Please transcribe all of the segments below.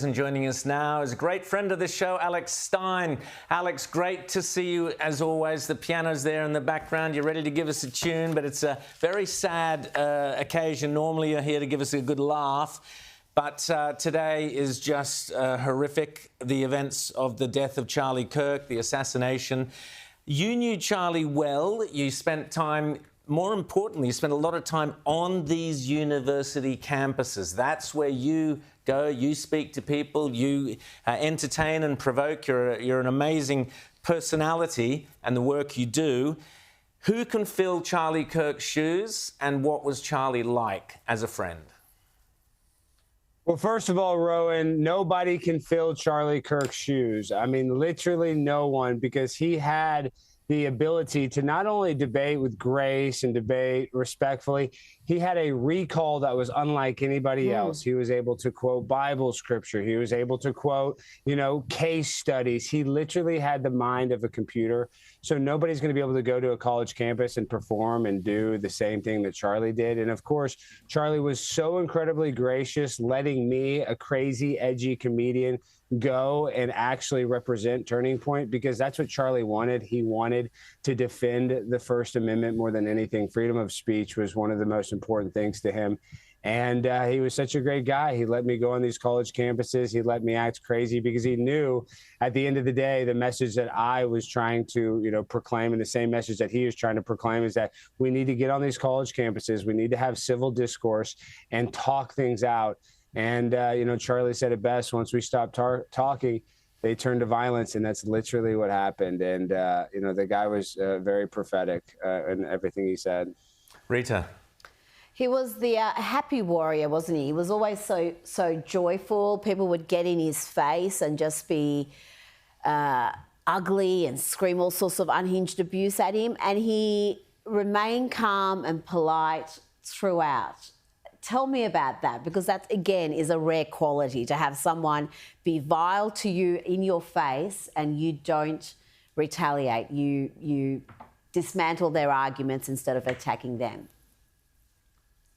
And joining us now is a great friend of the show, Alex Stein. Alex, great to see you as always. The piano's there in the background. You're ready to give us a tune, but it's a very sad occasion. Normally you're here to give us a good laugh, but today is just horrific. The events of the death of Charlie Kirk, the assassination. You knew Charlie well. You spent time, more importantly, you spent a lot of time on these university campuses. That's where you go, you speak to people, you entertain and provoke. You're an amazing personality and the work you do. Who can fill Charlie Kirk's shoes, and what was Charlie like as a friend? Well, first of all, Rowan, nobody can fill Charlie Kirk's shoes. I mean, literally no one, because he had the ability to not only debate with grace and debate respectfully, he had a recall that was unlike anybody else. He was able to quote Bible scripture. He was able to quote, case studies. He literally had the mind of a computer. So nobody's going to be able to go to a college campus and perform and do the same thing that Charlie did. And of course, Charlie was so incredibly gracious, letting me, a crazy, edgy comedian, go and actually represent Turning Point, because that's what Charlie wanted. He wanted to defend the First Amendment more than anything. Freedom of speech was one of the most important things to him. And he was such a great guy. He let me go on these college campuses. He let me act crazy because he knew at the end of the day, the message that I was trying to, proclaim, and the same message that he was trying to proclaim, is that we need to get on these college campuses. We need to have civil discourse and talk things out. And, Charlie said it best: once we stopped talking, they turned to violence. And that's literally what happened. And, the guy was very prophetic in everything he said. Rita. He was the happy warrior, wasn't he? He was always so joyful. People would get in his face and just be ugly and scream all sorts of unhinged abuse at him. And he remained calm and polite throughout. Tell me about that, because that, again, is a rare quality, to have someone be vile to you in your face and you don't retaliate. You dismantle their arguments instead of attacking them.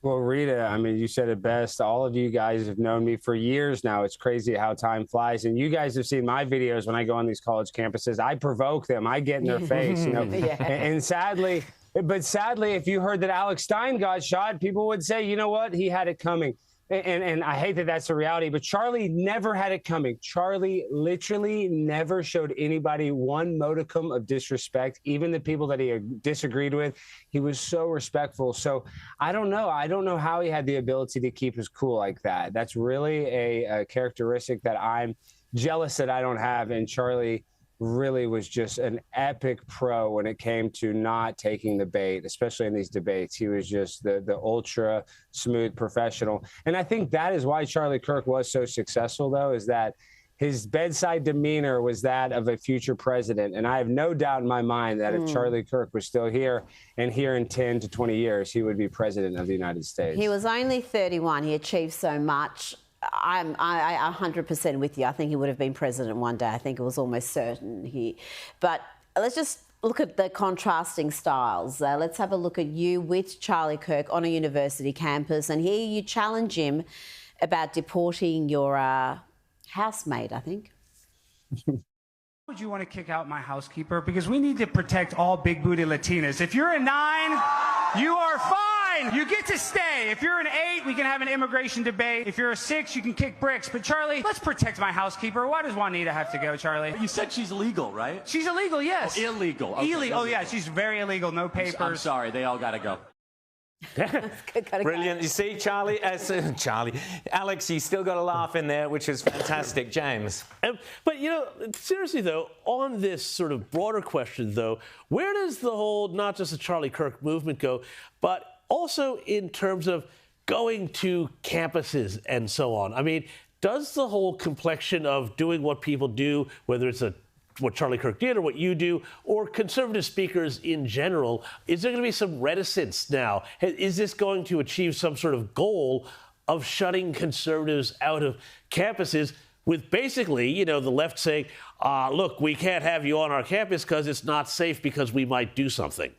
Well, Rita, I mean, you said it best. All of you guys have known me for years now. It's crazy how time flies. And you guys have seen my videos when I go on these college campuses. I provoke them. I get in their face, Yeah. And sadly, if you heard that Alex Stein got shot, people would say, you know what? He had it coming. And I hate that that's the reality, but Charlie never had it coming. Charlie literally never showed anybody one modicum of disrespect, even the people that he disagreed with. He was so respectful. So I don't know. I don't know how he had the ability to keep his cool like that. That's really a characteristic that I'm jealous that I don't have. And Charlie really was just an epic pro when it came to not taking the bait, especially in these debates. He was just the ultra smooth professional. And I think that is why Charlie Kirk was so successful, though, is that his bedside demeanor was that of a future president. And I have no doubt in my mind that if Charlie Kirk was still here and here in 10 to 20 years, he would be president of the United States. He was only 31. He achieved so much. I'm 100% with you. I think he would have been president one day. I think it was almost certain. But let's just look at the contrasting styles. Let's have a look at you with Charlie Kirk on a university campus, and here you challenge him about deporting your housemate, I think. Would you want to kick out my housekeeper? Because we need to protect all big booty Latinas. If you're a 9, you are fine. You get to stay. If you're an 8, we can have an immigration debate. If you're a 6, you can kick bricks. But Charlie, let's protect my housekeeper. Why does Juanita have to go, Charlie? You said she's illegal, right? She's illegal, yes. Oh, illegal. Okay. Illegal. Oh, yeah, she's very illegal. No papers. I'm sorry. They all got to go. Brilliant. You see, Charlie, Alex, you still got a laugh in there, which is fantastic. James. But, seriously, though, on this sort of broader question, though, where does the whole, not just the Charlie Kirk movement go, but also in terms of going to campuses and so on? I mean, does the whole complexion of doing what people do, whether it's what Charlie Kirk did or what you do, or conservative speakers in general, is there going to be some reticence now? Is this going to achieve some sort of goal of shutting conservatives out of campuses, with basically, the left saying, look, we can't have you on our campus because it's not safe because we might do something?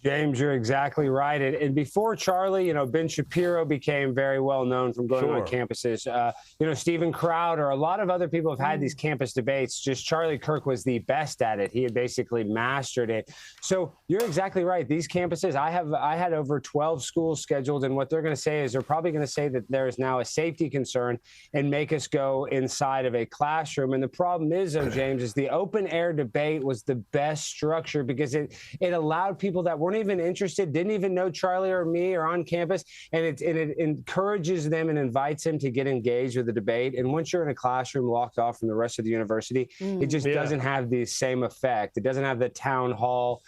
James, you're exactly right. And before Charlie, Ben Shapiro became very well known from going on campuses. Steven Crowder, a lot of other people have had these campus debates. Just Charlie Kirk was the best at it. He had basically mastered it. So you're exactly right. These campuses, I had over 12 schools scheduled, and what they're going to say is they're probably going to say that there is now a safety concern and make us go inside of a classroom. And the problem is, though, James, is the open air debate was the best structure because it allowed people that weren't even interested, didn't even know Charlie or me or on campus, and it encourages them and invites them to get engaged with the debate. And once you're in a classroom locked off from the rest of the university, it just doesn't have the same effect. It doesn't have the town hall,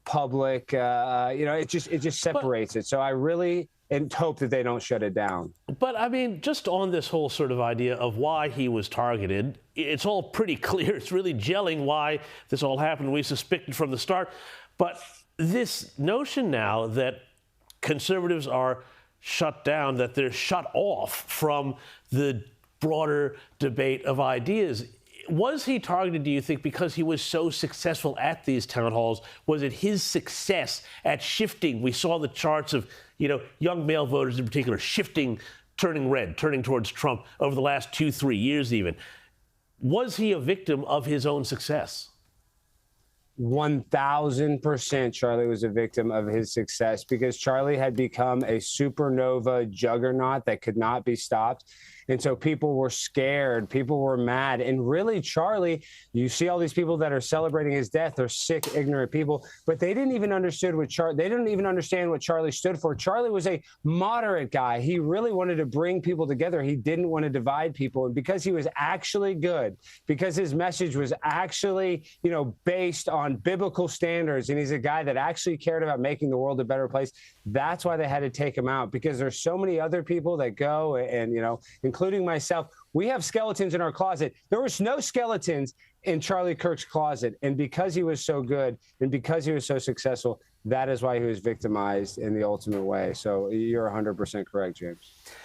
public, it just separates it. So I really hope that they don't shut it down. But I mean, just on this whole sort of idea of why he was targeted, it's all pretty clear. It's really gelling why this all happened. We suspected from the start. But this notion now that conservatives are shut down, that they're shut off from the broader debate of ideas. Was he targeted, do you think, because he was so successful at these town halls? Was it his success at shifting? We saw the charts of, young male voters in particular shifting, turning red, turning towards Trump over the last 2-3 years even. Was he a victim of his own success? 1000% Charlie was a victim of his success because Charlie had become a supernova juggernaut that could not be stopped. And so people were scared. People were mad. And really, Charlie, you see all these people that are celebrating his death. They're sick, ignorant people. But they didn't even understand what Charlie stood for. Charlie was a moderate guy. He really wanted to bring people together. He didn't want to divide people. And because he was actually good, because his message was actually, based on biblical standards, and he's a guy that actually cared about making the world a better place, that's why they had to take him out, because there's so many other people that go and, including myself, we have skeletons in our closet. There was no skeletons in Charlie Kirk's closet. And because he was so good and because he was so successful, that is why he was victimized in the ultimate way. So you're 100% correct, James.